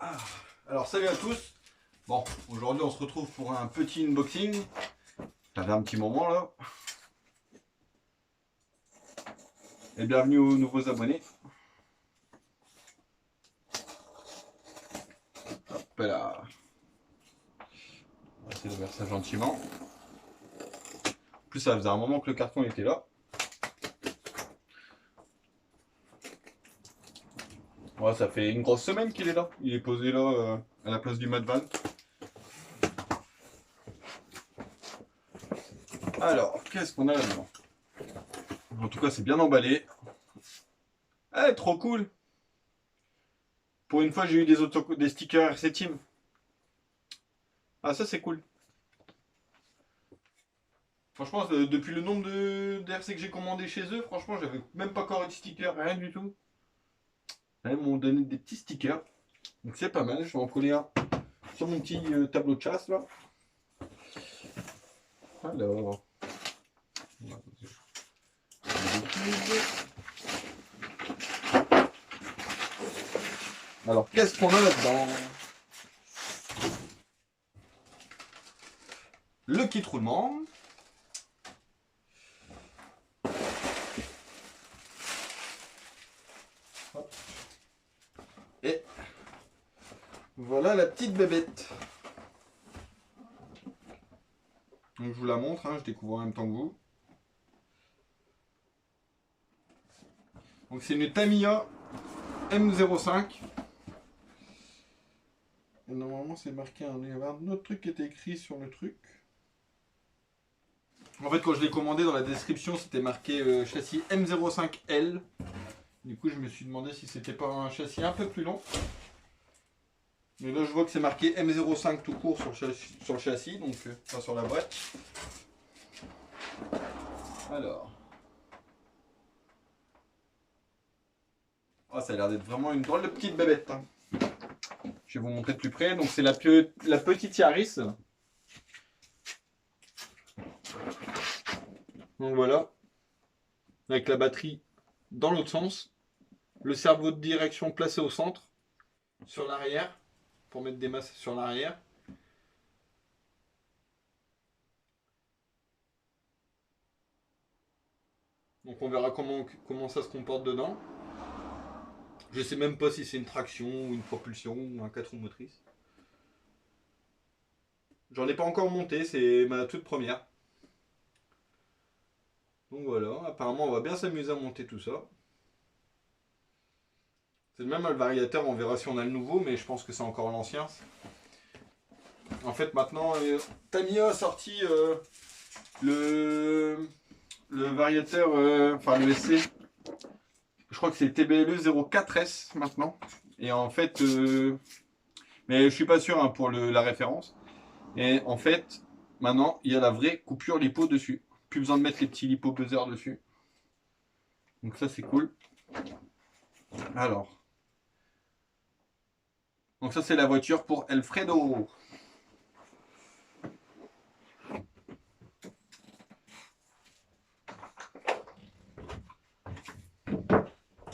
Ah, alors salut à tous. Bon, aujourd'hui on se retrouve pour un petit unboxing. Ça fait un petit moment là. Et bienvenue aux nouveaux abonnés. Hop là. On va essayer d'ouvrir ça gentiment. En plus ça faisait un moment que le carton était là. Ouais, ça fait une grosse semaine qu'il est là. Il est posé là à la place du Madvan. Alors, qu'est-ce qu'on a là-dedans? En tout cas, c'est bien emballé. Eh, trop cool! Pour une fois, j'ai eu des stickers RC Team. Ah, ça c'est cool. Franchement, depuis le nombre de d'RC que j'ai commandé chez eux, franchement, j'avais même pas encore de stickers, rien du tout. Là, ils m'ont donné des petits stickers. Donc c'est pas mal, je vais en coller un sur mon petit tableau de chasse là. Alors. Alors, qu'est-ce qu'on a là-dedans? Le kit roulement. Hop. Et voilà la petite bébête. Donc je vous la montre, hein, je découvre en même temps que vous. Donc c'est une Tamiya M05. Et normalement c'est marqué, il y avait un autre truc qui était écrit sur le truc. En fait quand je l'ai commandé dans la description c'était marqué châssis M05L. Du coup je me suis demandé si c'était pas un châssis un peu plus long. Mais là je vois que c'est marqué M05 tout court sur le châssis, donc enfin sur la boîte. Alors. Oh, ça a l'air d'être vraiment une drôle de petite bébête. Hein. Je vais vous montrer de plus près. Donc c'est la petite Yaris. Donc voilà. Avec la batterie dans l'autre sens. Le cerveau de direction placé au centre. Sur l'arrière. Pour mettre des masses sur l'arrière. Donc on verra comment ça se comporte dedans. Je sais même pas si c'est une traction ou une propulsion ou un 4 roues motrices. J'en ai pas encore monté, c'est ma toute première. Donc voilà, apparemment on va bien s'amuser à monter tout ça. C'est le même le variateur, on verra si on a le nouveau, mais je pense que c'est encore l'ancien. En fait maintenant, Tamiya a sorti le variateur, enfin le SC. Je crois que c'est TBLE 04S maintenant. Et en fait, mais je suis pas sûr hein, pour la référence. Et en fait, maintenant, il y a la vraie coupure lipo dessus. Plus besoin de mettre les petits lipo buzzers dessus. Donc ça, c'est cool. Alors. Donc ça, c'est la voiture pour Alfredo.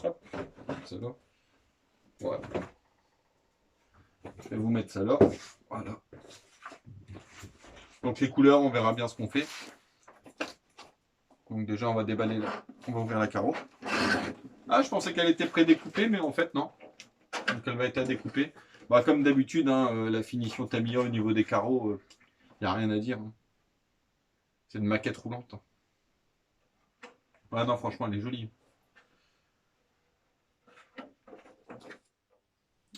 Hop, ça là. Voilà. Je vais vous mettre ça là. Voilà. Donc les couleurs, on verra bien ce qu'on fait. Donc déjà, on va déballer là. On va ouvrir la carreau. Ah, je pensais qu'elle était pré-découpée, mais en fait, non. Donc elle va être à découper. Bah, comme d'habitude, hein, la finition Tamiya au niveau des carreaux, il n'y a rien à dire. Hein. C'est une maquette roulante. Hein. Ouais, non, franchement, elle est jolie.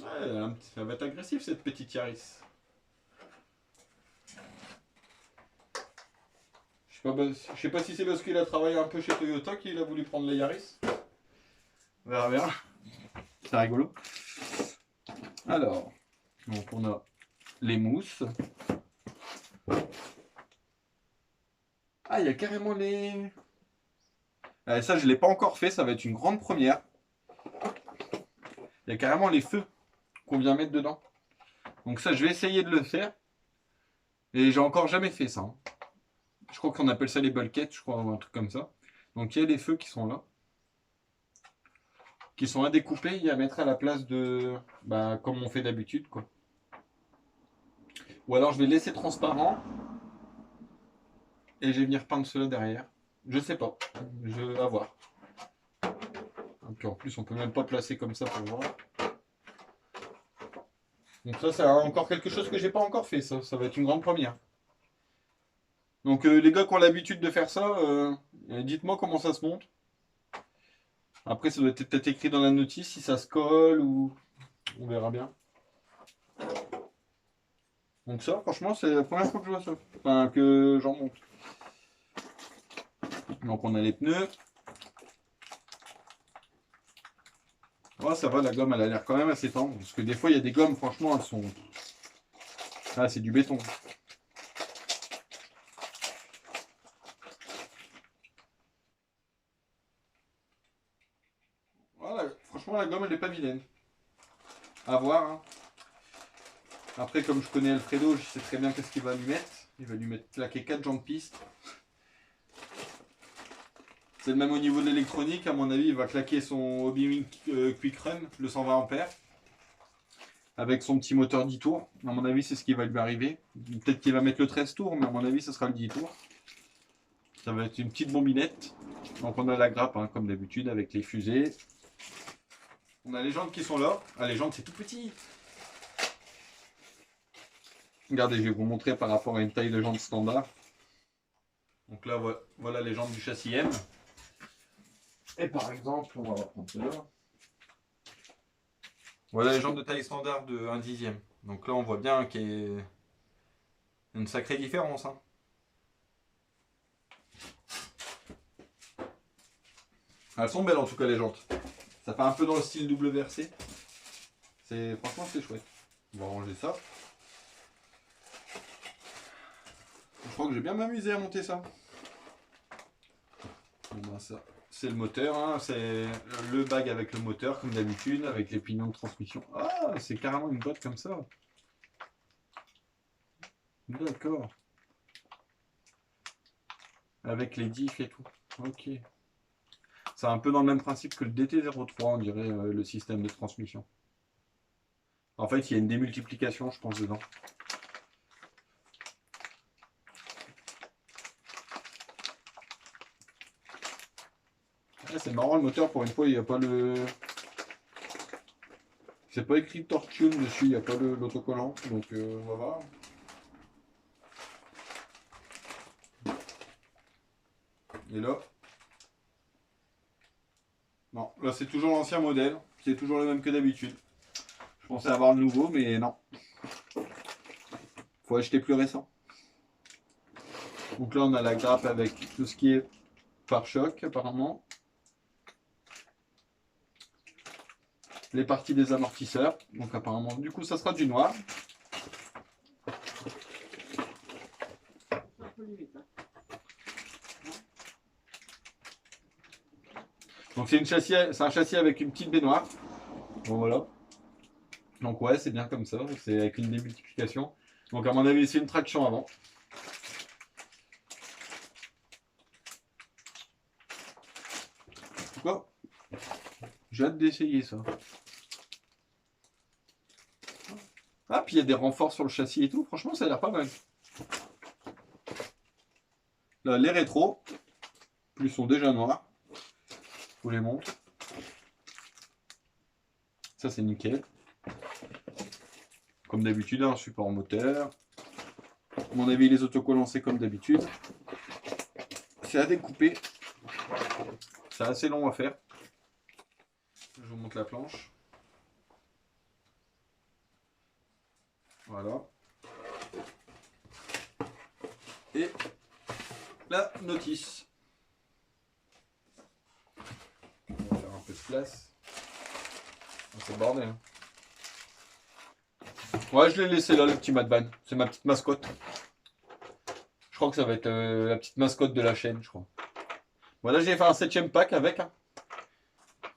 Ouais, ça va être agressif cette petite Yaris. Je sais pas si c'est parce qu'il a travaillé un peu chez Toyota qu'il a voulu prendre la Yaris. On verra bien. C'est rigolo. Alors, donc on a les mousses. Ah, il y a carrément les... ça, je ne l'ai pas encore fait, ça va être une grande première. Il y a carrément les feux qu'on vient mettre dedans. Donc ça, je vais essayer de le faire. Et j'ai encore jamais fait ça. Hein. Je crois qu'on appelle ça les bulkheads, je crois, ou un truc comme ça. Donc il y a les feux qui sont là. qui sont indécoupés et à mettre à la place de, bah, comme on fait d'habitude, quoi. Ou alors je vais laisser transparent et je vais venir peindre cela derrière. Je sais pas, je vais voir. Et puis en plus, on peut même pas placer comme ça pour voir. Donc ça, c'est encore quelque chose que j'ai pas encore fait, ça va être une grande première. Donc les gars qui ont l'habitude de faire ça, dites-moi comment ça se monte. Après, ça doit être peut-être écrit dans la notice si ça se colle ou on verra bien. Donc ça, franchement, c'est la première fois que je vois ça. Enfin, que j'en monte. Donc on a les pneus. Oh, ça va, la gomme, elle a l'air quand même assez tendre. Parce que des fois, il y a des gommes, franchement, elles sont... Ah, c'est du béton. Voilà, franchement, la gomme, elle est pas vilaine. À voir, hein. Après, comme je connais Alfredo, je sais très bien qu'est-ce qu'il va lui mettre. Il va lui mettre claquer 4 jambes piste. C'est le même au niveau de l'électronique. À mon avis, il va claquer son Hobby Quick Run, le 120 ampères. Avec son petit moteur 10 tours. À mon avis, c'est ce qui va lui arriver. Peut-être qu'il va mettre le 13 tours, mais à mon avis, ce sera le 10 tours. Ça va être une petite bombinette. Donc on a la grappe, hein, comme d'habitude, avec les fusées. On a les jantes qui sont là. Ah, les jantes, c'est tout petit. Regardez, je vais vous montrer par rapport à une taille de jante standard. Donc là, voilà les jantes du châssis M. Et par exemple, on va prendre cela. Voilà les jantes de taille standard de 1/10. Donc là, on voit bien qu'il y a une sacrée différence, hein. Elles sont belles en tout cas les jantes. Ça fait un peu dans le style WRC. Franchement c'est chouette. On va ranger ça. Je crois que j'ai bien m'amusé à monter ça. Bon, ben, ça c'est le moteur, hein. C'est le bag avec le moteur comme d'habitude, avec les pignons de transmission. Ah, c'est carrément une boîte comme ça. D'accord. Avec les diffs et tout. Ok. C'est un peu dans le même principe que le DT03, on dirait, le système de transmission. En fait, il y a une démultiplication, je pense, dedans. Ah, c'est marrant, le moteur, pour une fois, il n'y a pas le... C'est pas écrit Tortune dessus, il n'y a pas l'autocollant, donc on va voir. Et là... Non, là c'est toujours l'ancien modèle, c'est toujours le même que d'habitude. Je pensais avoir le nouveau, mais non. Faut acheter plus récent. Donc là, on a la grappe avec tout ce qui est pare-choc, apparemment. Les parties des amortisseurs. Donc apparemment, du coup, ça sera du noir. Donc c'est un châssis avec une petite baignoire. Bon voilà. Donc ouais, c'est bien comme ça. C'est avec une démultiplication. Donc à mon avis, c'est une traction avant. Quoi? J'ai hâte d'essayer ça. Ah, puis il y a des renforts sur le châssis et tout. Franchement, ça a l'air pas mal. Là, les rétros, plus sont déjà noirs. Je vous les montre. Ça, c'est nickel. Comme d'habitude, un support moteur. À mon avis, les autocollants, c'est comme d'habitude. C'est à découper. C'est assez long à faire. Je vous montre la planche. Voilà. Et la notice. On va faire un peu de place. C'est le bordel. Hein. Ouais, je l'ai laissé là, le petit Madban. C'est ma petite mascotte. Je crois que ça va être la petite mascotte de la chaîne, je crois. Voilà, j'ai fait un 7ème pack avec. Hein.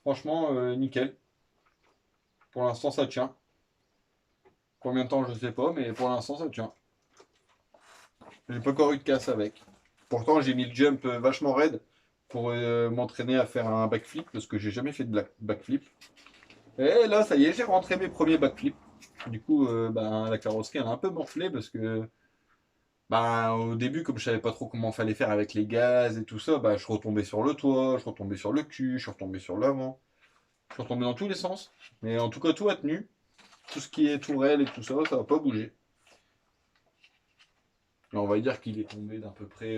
Franchement, nickel. Pour l'instant, ça tient. Combien de temps, je sais pas, mais pour l'instant, ça tient. J'ai pas encore eu de casse avec. Pourtant, j'ai mis le jump vachement raide pour m'entraîner à faire un backflip parce que j'ai jamais fait de backflip. Et là, ça y est, j'ai rentré mes premiers backflips. Du coup, ben, la carrosserie elle a un peu morflé parce que ben, au début, comme je savais pas trop comment fallait faire avec les gaz et tout ça, ben, je retombais sur le toit, je retombais sur le cul, je suis retombé sur l'avant, je suis retombé dans tous les sens. Mais en tout cas, tout a tenu. Tout ce qui est tourelle et tout ça, ça va pas bouger. Et on va dire qu'il est tombé d'à peu près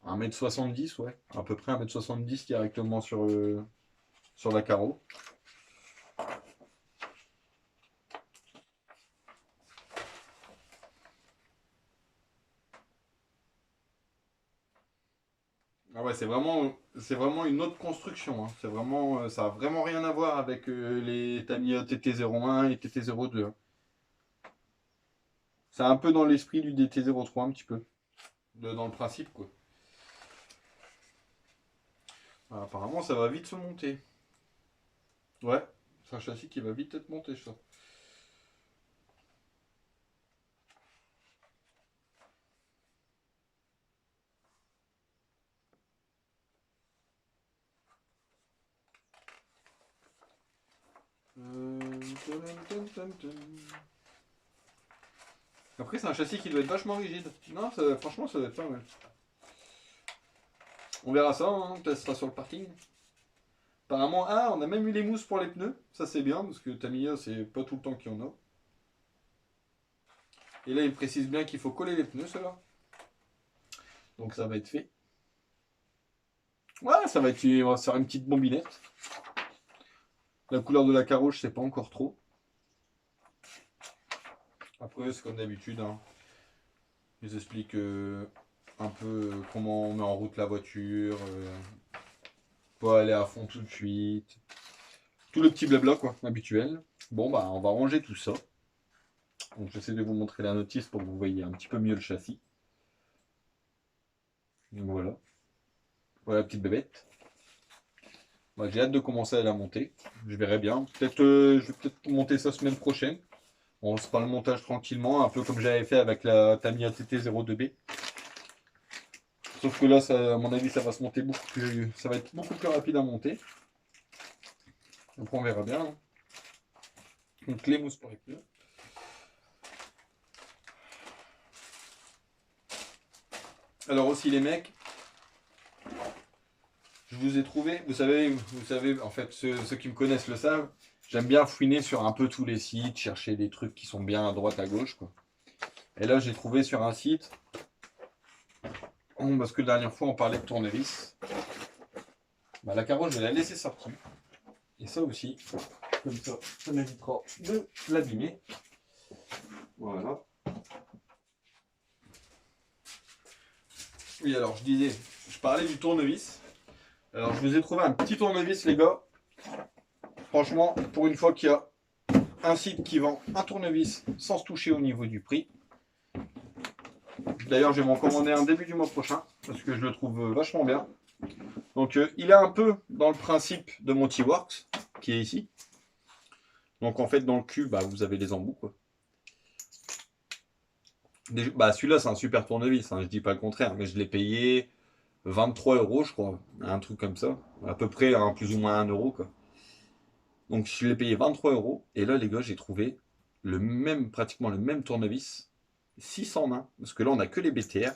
1,70 m, ouais. À peu près 1,70 m directement sur la carreau. Ah ouais, c'est vraiment une autre construction, hein. C'est vraiment, ça a vraiment rien à voir avec les Tamiya TT01 et TT02, hein. C'est un peu dans l'esprit du DT03, un petit peu. Dans le principe, quoi. Ah, apparemment, ça va vite se monter. Ouais, c'est un châssis qui va vite être monté, ça. Après, c'est un châssis qui doit être vachement rigide. Non, franchement, ça doit être pas mal. On verra ça, hein, on testera sur le parking. Apparemment, ah, on a même eu les mousses pour les pneus. Ça, c'est bien, parce que Tamiya, c'est pas tout le temps qu'il y en a. Et là, il précise bien qu'il faut coller les pneus, ceux-là. Donc, ça va être fait. Ouais, ça va être, on va se faire une petite bombinette. La couleur de la carreau, je sais pas encore trop. Après, c'est comme d'habitude, hein. Je vous explique un peu comment on met en route la voiture. Pas aller à fond tout de suite. Tout le petit blabla, quoi, habituel. Bon, bah, on va ranger tout ça. Donc, j'essaie de vous montrer la notice pour que vous voyez un petit peu mieux le châssis. Donc, voilà. Voilà la petite bébête. Bah, j'ai hâte de commencer à la monter. Je verrai bien. Peut-être, je vais peut-être monter ça semaine prochaine. On se fera le montage tranquillement, un peu comme j'avais fait avec la Tamiya TT02B. Sauf que là, ça, à mon avis, ça va se monter beaucoup plus. Ça va être beaucoup plus rapide à monter. Après, on verra bien, hein. Donc, les mousses pour les pneus. Alors aussi les mecs, je vous ai trouvé, vous savez, en fait, ceux qui me connaissent le savent, j'aime bien fouiner sur un peu tous les sites, chercher des trucs qui sont bien à droite, à gauche, quoi. Et là, j'ai trouvé sur un site, parce que la dernière fois, on parlait de tournevis. Bah, la carreau, je vais la laisser sortie. Et ça aussi, comme ça m'évitera de l'abîmer. Voilà. Oui, alors je disais, je parlais du tournevis. Alors, je vous ai trouvé un petit tournevis, les gars. Franchement, pour une fois qu'il y a un site qui vend un tournevis sans se toucher au niveau du prix. D'ailleurs, je vais m'en commander un début du mois prochain parce que je le trouve vachement bien. Donc, il est un peu dans le principe de Montyworks qui est ici. Donc, en fait, dans le cul, bah, vous avez les embouts, quoi. Bah, celui-là, c'est un super tournevis, hein, je dis pas le contraire, mais je l'ai payé 23 euros, je crois, un truc comme ça. À peu près, hein, plus ou moins 1 euro, quoi. Donc, je l'ai payé 23 euros. Et là, les gars, j'ai trouvé pratiquement le même tournevis, 600 mains. Parce que là, on a que les BTR.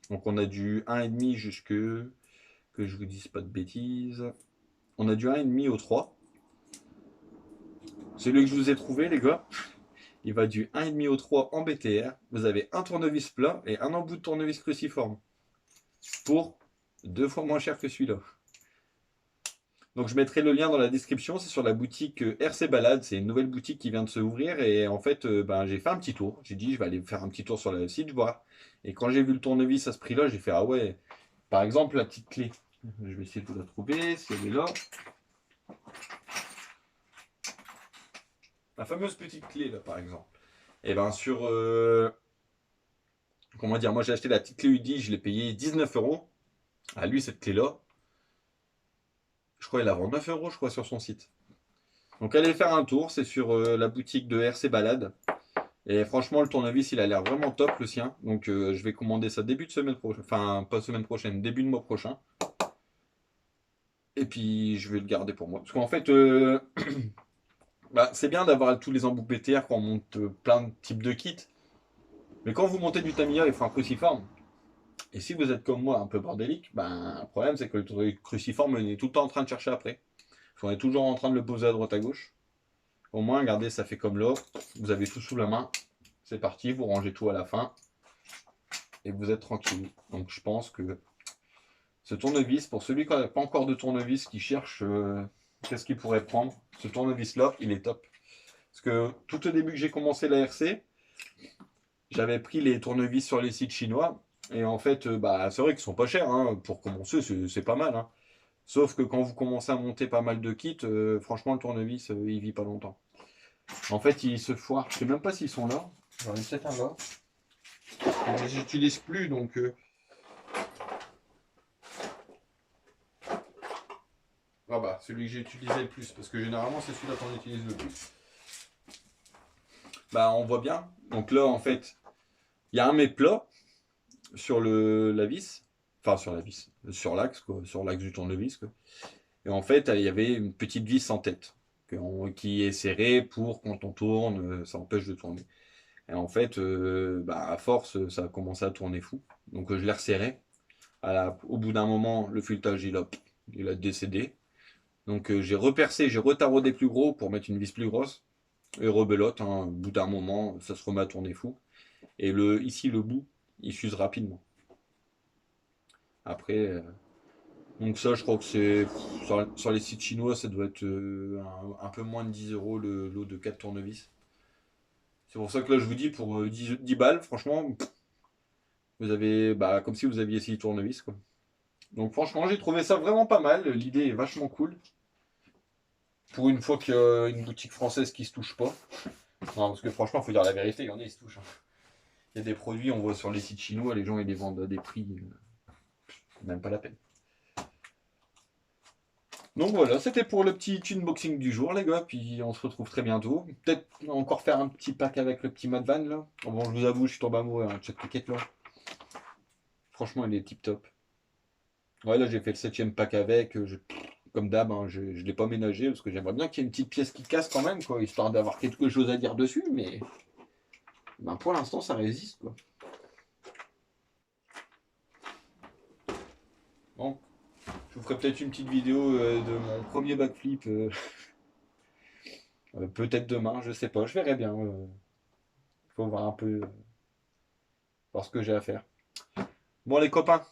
Donc, on a du 1,5 jusque, que je vous dise pas de bêtises. On a du 1,5 au 3. Celui que je vous ai trouvé, les gars, il va du 1,5 au 3 en BTR. Vous avez un tournevis plat et un embout de tournevis cruciforme. Pour 2 fois moins cher que celui-là. Donc je mettrai le lien dans la description, c'est sur la boutique RC Balade, c'est une nouvelle boutique qui vient de se ouvrir et en fait ben, j'ai fait un petit tour, j'ai dit je vais aller faire un petit tour sur le site voir. Et quand j'ai vu le tournevis à ce prix là, j'ai fait ah ouais, par exemple la petite clé, je vais essayer de vous la trouver si elle est là. La fameuse petite clé là par exemple. Et ben sur, comment dire, moi j'ai acheté la petite clé UDI, je l'ai payé 19 euros. À lui cette clé là, je crois qu'il la vend 9 euros sur son site. Donc allez faire un tour, c'est sur la boutique de RC Balade. Et franchement, le tournevis, il a l'air vraiment top, le sien. Donc, je vais commander ça début de semaine prochaine. Enfin, pas semaine prochaine, début de mois prochain. Et puis, je vais le garder pour moi. Parce qu'en fait, bah, c'est bien d'avoir tous les embouts PTR quand on monte plein de types de kits. Mais quand vous montez du Tamiya, il faut un cruciforme. Et si vous êtes comme moi, un peu bordélique, ben, le problème, c'est que le cruciforme, on est tout le temps en train de chercher après. On est toujours en train de le poser à droite à gauche. Au moins, regardez, ça fait comme là. Vous avez tout sous la main. C'est parti, vous rangez tout à la fin. Et vous êtes tranquille. Donc je pense que ce tournevis, pour celui qui n'a pas encore de tournevis, qui cherche qu'est-ce qu'il pourrait prendre, ce tournevis-là, il est top. Parce que tout au début que j'ai commencé la RC, j'avais pris les tournevis sur les sites chinois. Et en fait, bah, c'est vrai qu'ils sont pas chers. Hein. Pour commencer, c'est pas mal. Hein. Sauf que quand vous commencez à monter pas mal de kits, franchement, le tournevis, il vit pas longtemps. En fait, il se foire. Je sais même pas s'ils sont là. J'en ai peut-être un là. Je les utilise plus, donc... Ah bah, celui que j'ai utilisé le plus, parce que généralement, c'est celui-là qu'on utilise le plus. Bah, on voit bien. Donc là, en fait, il y a un mets plat sur la vis. Enfin, sur la vis. Sur l'axe, quoi. Sur l'axe du tournevis, quoi. Et en fait, il y avait une petite vis en tête qui est serrée pour, quand on tourne, ça empêche de tourner. Et en fait, bah, à force, ça a commencé à tourner fou. Donc je l'ai resserré. Au bout d'un moment, le filetage, il a décédé. Donc j'ai repercé, j'ai retaraudé plus gros pour mettre une vis plus grosse. Et rebelote, hein, au bout d'un moment, ça se remet à tourner fou. Et ici, le bout, il s'use rapidement. Après, donc ça, je crois que c'est sur les sites chinois, ça doit être un peu moins de 10 euros le lot de 4 tournevis. C'est pour ça que là, je vous dis, pour 10 balles, franchement, vous avez, bah, comme si vous aviez 6 tournevis, quoi. Donc franchement, j'ai trouvé ça vraiment pas mal. L'idée est vachement cool. Pour une fois qu'il y a une boutique française qui se touche pas. Non, parce que franchement, faut dire la vérité, il y en a, ils se touchent. Hein. Il y a des produits, on voit sur les sites chinois, les gens ils les vendent à des prix, même pas la peine. Donc voilà, c'était pour le petit unboxing du jour, les gars. Puis on se retrouve très bientôt. Peut-être encore faire un petit pack avec le petit mode van là. Bon, je vous avoue, je suis tombé amoureux hein, de cette paquette là. Franchement, il est tip top. Ouais, là j'ai fait le 7ème pack avec. Comme d'hab, hein, je ne l'ai pas ménagé parce que j'aimerais bien qu'il y ait une petite pièce qui casse quand même, quoi, histoire d'avoir quelque chose à dire dessus. Mais ben, pour l'instant, ça résiste, quoi. Bon, je vous ferai peut-être une petite vidéo de mon premier backflip. Peut-être demain, je sais pas, je verrai bien. Faut voir un peu voir ce que j'ai à faire. Bon les copains,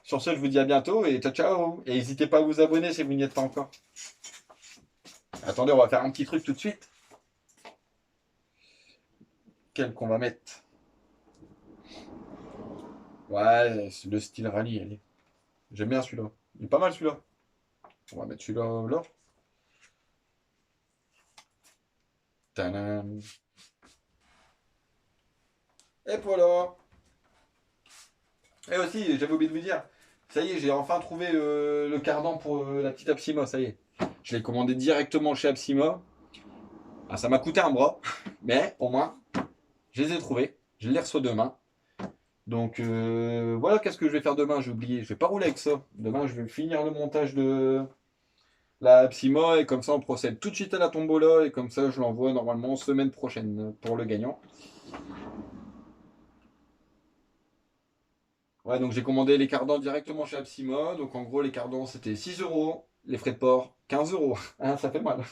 sur ce je vous dis à bientôt et ciao ciao. Et n'hésitez pas à vous abonner si vous n'y êtes pas encore. Attendez, on va faire un petit truc tout de suite. Quel qu'on va mettre. Ouais, le style rallye, allez. J'aime bien celui-là. Il est pas mal celui-là. On va mettre celui-là là. Tadam. Et voilà. Et aussi, j'avais oublié de vous dire, ça y est, j'ai enfin trouvé le cardan pour la petite Apsima, ça y est. Je l'ai commandé directement chez Apsima. Ah, ça m'a coûté un bras, mais au moins, je les ai trouvés. Je les reçois demain. Donc voilà, qu'est-ce que je vais faire demain? J'ai oublié, je vais pas rouler avec ça. Demain, je vais finir le montage de la Apsima et comme ça, on procède tout de suite à la tombola et comme ça, je l'envoie normalement semaine prochaine pour le gagnant. Ouais, donc j'ai commandé les cardans directement chez Apsima. Donc en gros, les cardans c'était 6 euros. Les frais de port, 15 euros. Hein, ça fait mal.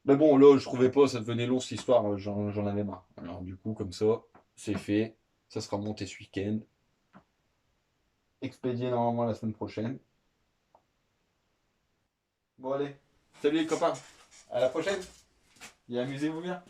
Mais bon, là, je trouvais pas, ça devenait long cette histoire, j'en avais marre. Alors du coup, comme ça, c'est fait. Ça sera monté ce week-end. Expédié normalement la semaine prochaine. Bon allez, salut les copains, à la prochaine et amusez-vous bien.